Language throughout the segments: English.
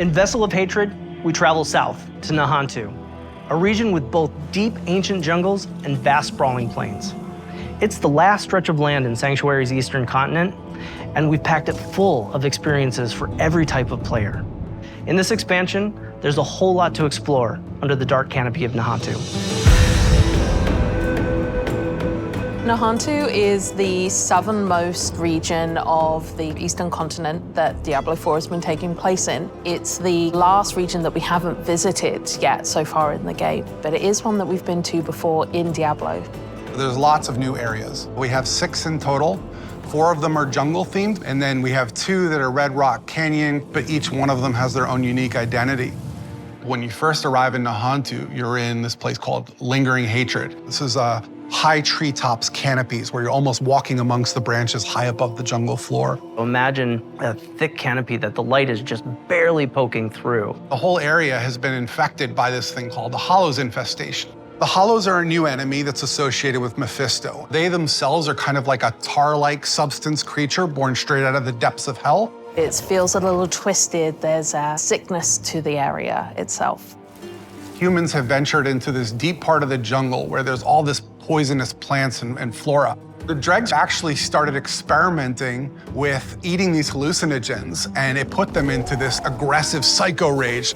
In Vessel of Hatred, we travel south to Nantu, a region with both deep ancient jungles and vast sprawling plains. It's the last stretch of land in Sanctuary's eastern continent, and we've packed it full of experiences for every type of player. In this expansion, there's a whole lot to explore under the dark canopy of Nantu. Nantu is the southernmost region of the eastern continent that Diablo IV has been taking place in. It's the last region that we haven't visited yet so far in the game, but it is one that we've been to before in Diablo. There's lots of new areas. We have 6 in total. 4 of them are jungle themed, and then we have 2 that are Red Rock Canyon, but each one of them has their own unique identity. When you first arrive in Nantu, you're in this place called Lingering Hatred. This is high treetops canopies where you're almost walking amongst the branches high above the jungle floor. Imagine a thick canopy that the light is just barely poking through. The whole area has been infected by this thing called the Hollows infestation. The Hollows are a new enemy that's associated with Mephisto. They themselves are kind of like a tar-like substance creature born straight out of the depths of hell. It feels a little twisted. There's a sickness to the area itself. Humans have ventured into this deep part of the jungle where there's all this poisonous plants and flora. The dregs actually started experimenting with eating these hallucinogens, and it put them into this aggressive psycho rage.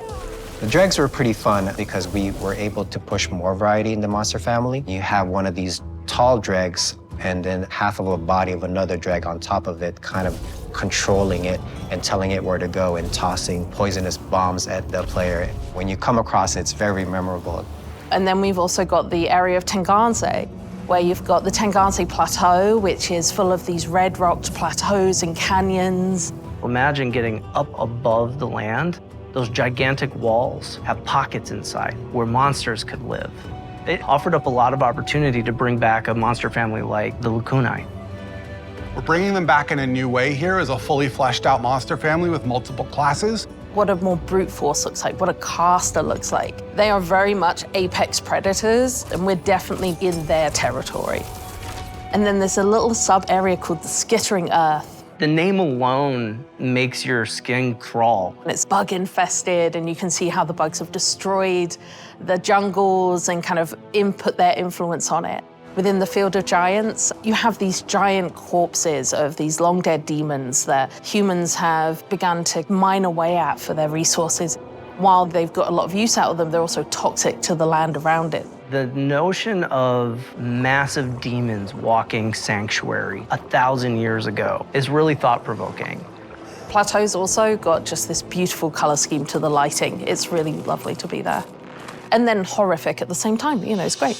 The dregs were pretty fun because we were able to push more variety in the monster family. You have one of these tall dregs and then half of a body of another dreg on top of it, kind of controlling it and telling it where to go and tossing poisonous bombs at the player. When you come across it, it's very memorable. And then we've also got the area of Tenganse, where you've got the Tenganse Plateau, which is full of these red-rocked plateaus and canyons. Imagine getting up above the land. Those gigantic walls have pockets inside where monsters could live. It offered up a lot of opportunity to bring back a monster family like the Lacunae. We're bringing them back in a new way here as a fully fleshed out monster family with multiple classes. What a more brute force looks like, what a caster looks like. They are very much apex predators, and we're definitely in their territory. And then there's a little sub-area called the Skittering Earth. The name alone makes your skin crawl. It's bug infested, and you can see how the bugs have destroyed the jungles and kind of input their influence on it. Within the Field of Giants, you have these giant corpses of these long-dead demons that humans have begun to mine away at for their resources. While they've got a lot of use out of them, they're also toxic to the land around it. The notion of massive demons walking Sanctuary 1,000 years ago is really thought-provoking. Plateau's also got just this beautiful color scheme to the lighting. It's really lovely to be there. And then horrific at the same time, you know, it's great.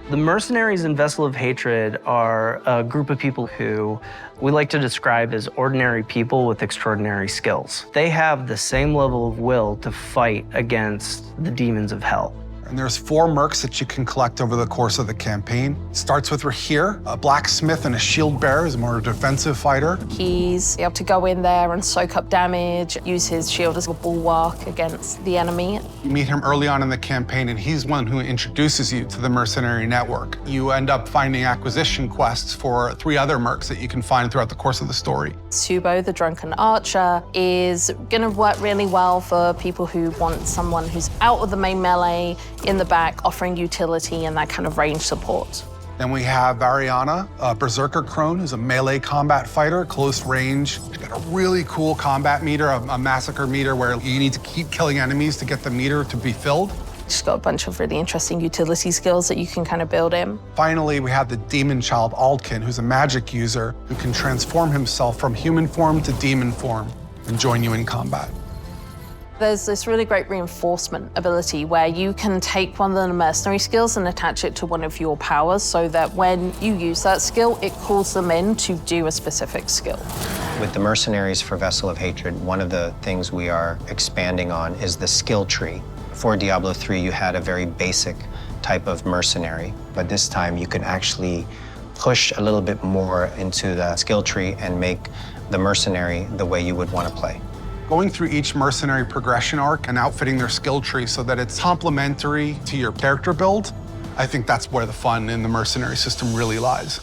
The Mercenaries in Vessel of Hatred are a group of people who we like to describe as ordinary people with extraordinary skills. They have the same level of will to fight against the demons of hell. And there's 4 mercs that you can collect over the course of the campaign. Starts with Rahir, a blacksmith and a shield bearer, is more a defensive fighter. He's able to go in there and soak up damage, use his shield as a bulwark against the enemy. You meet him early on in the campaign, and he's one who introduces you to the mercenary network. You end up finding acquisition quests for 3 other mercs that you can find throughout the course of the story. Subo, the drunken archer, is gonna work really well for people who want someone who's out of the main melee, in the back, offering utility and that kind of range support. Then we have Variana, a berserker crone, who's a melee combat fighter, close range. She's got a really cool combat meter, a massacre meter, where you need to keep killing enemies to get the meter to be filled. She's got a bunch of really interesting utility skills that you can kind of build in. Finally, we have the demon child Aldkin, who's a magic user who can transform himself from human form to demon form and join you in combat. There's this really great reinforcement ability where you can take one of the mercenary skills and attach it to one of your powers so that when you use that skill, it calls them in to do a specific skill. With the Mercenaries for Vessel of Hatred, one of the things we are expanding on is the skill tree. For Diablo III, you had a very basic type of mercenary, but this time you can actually push a little bit more into the skill tree and make the mercenary the way you would want to play. Going through each mercenary progression arc and outfitting their skill tree so that it's complementary to your character build, I think that's where the fun in the mercenary system really lies.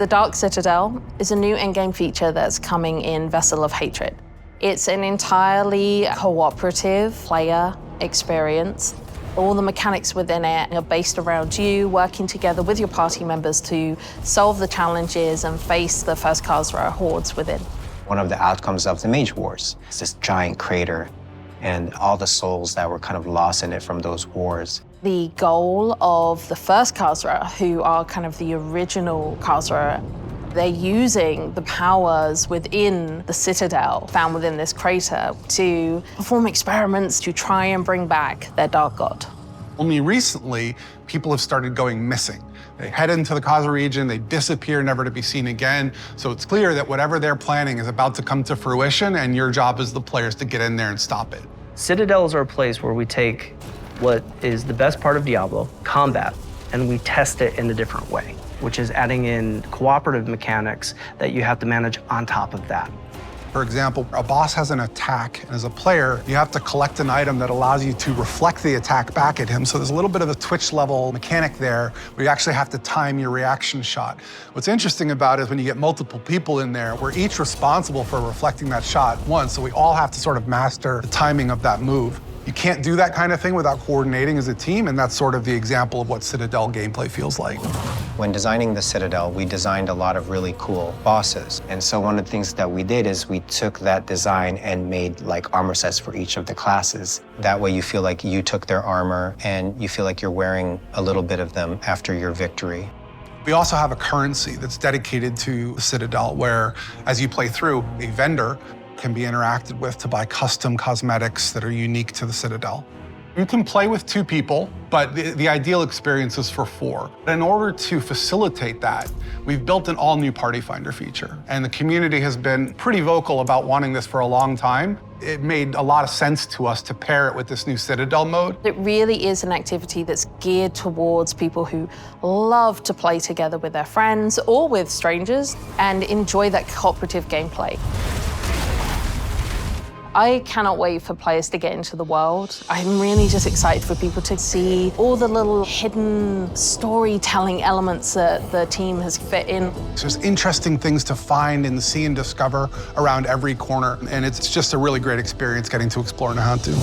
The Dark Citadel is a new in-game feature that's coming in Vessel of Hatred. It's an entirely cooperative player experience. All the mechanics within it are based around you working together with your party members to solve the challenges and face the first Khazra hordes within. One of the outcomes of the Mage Wars is this giant crater and all the souls that were kind of lost in it from those wars. The goal of the first Khazra, who are kind of the original Khazra, they're using the powers within the Citadel found within this crater to perform experiments to try and bring back their dark god. Only recently, people have started going missing. They head into the Khazra region, they disappear, never to be seen again. So it's clear that whatever they're planning is about to come to fruition, and your job as the players to get in there and stop it. Citadels are a place where we take what is the best part of Diablo, combat, and we test it in a different way, which is adding in cooperative mechanics that you have to manage on top of that. For example, a boss has an attack, and as a player, you have to collect an item that allows you to reflect the attack back at him. So there's a little bit of a Twitch level mechanic there where you actually have to time your reaction shot. What's interesting about it is when you get multiple people in there, we're each responsible for reflecting that shot once, so we all have to sort of master the timing of that move. You can't do that kind of thing without coordinating as a team, and that's sort of the example of what Citadel gameplay feels like. When designing the Citadel, we designed a lot of really cool bosses. And so one of the things that we did is we took that design and made like armor sets for each of the classes. That way you feel like you took their armor and you feel like you're wearing a little bit of them after your victory. We also have a currency that's dedicated to the Citadel where, as you play through, a vendor can be interacted with to buy custom cosmetics that are unique to the Citadel. You can play with 2 people, but the ideal experience is for 4. In order to facilitate that, we've built an all-new Party Finder feature, and the community has been pretty vocal about wanting this for a long time. It made a lot of sense to us to pair it with this new Citadel mode. It really is an activity that's geared towards people who love to play together with their friends or with strangers and enjoy that cooperative gameplay. I cannot wait for players to get into the world. I'm really just excited for people to see all the little hidden storytelling elements that the team has fit in. There's interesting things to find and see and discover around every corner, and it's just a really great experience getting to explore Nantu.